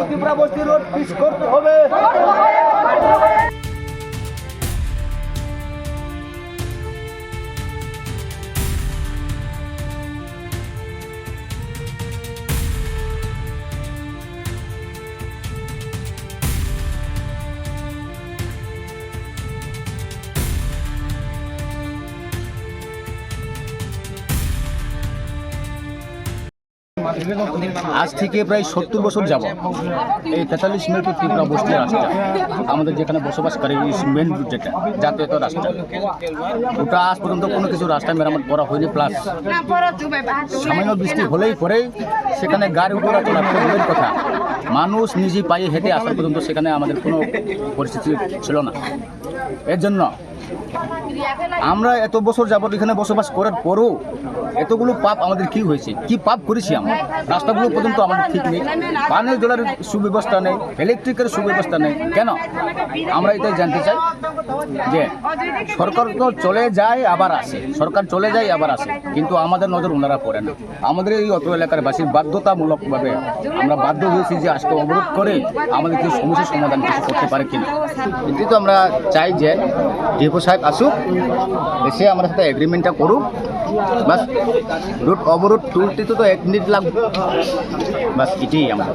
ত্রিপুরা বস্তি road piece করতে হবে। আজ থেকে প্রায় 70 বছর যাব এই 43 মিনিট ত্রিপুরা বস্তি রাস্তা আমাদের যেখানে বসবাস করে মেন রুট যেটা যাতায়াত রাস্তা ওটা আজ পর্যন্ত কোনো কিছু রাস্তা মেরামত করা হয়নি। প্লাস সামান্য বৃষ্টি হলেই পরেই সেখানে গাড়ি ঘোড়া চলা দূরের কথা, মানুষ নিজে পায়ে হেঁটে আসা পর্যন্ত সেখানে আমাদের কোনো পরিস্থিতি ছিল না। এর জন্য আমরা এত বছর যাবত এখানে বসবাস করার পরও এতগুলো পাপ আমাদের কি হয়েছে, কি পাপ করেছি আমরা? রাস্তাগুলো পর্যন্ত আমাদের ঠিক নেই, পানীয় জলের সুব্যবস্থা নেই, ইলেকট্রিকের সুব্যবস্থা নেই। কেন আমরা এটাই জানতে চাই যে সরকার তো চলে যায় আবার আসে, সরকার চলে যায় আবার আসে, কিন্তু আমাদের নজর ওনারা পড়ে না। আমাদের এই অত এলাকার বাসীর বাধ্যতামূলকভাবে আমরা বাধ্য হয়েছি যে আজকে অবরোধ করে আমাদের কিছু সমস্যার সমাধান কিছু করতে পারে কিনা। কিন্তু আমরা চাই যে ডিপো সাহেব আসুক, এসে আমার সাথে এগ্রিমেন্টটা করুক। বাস রুট অবরোধ তুলতে তো 1 মিনিট লাগবে, বাস এটাই আমরা।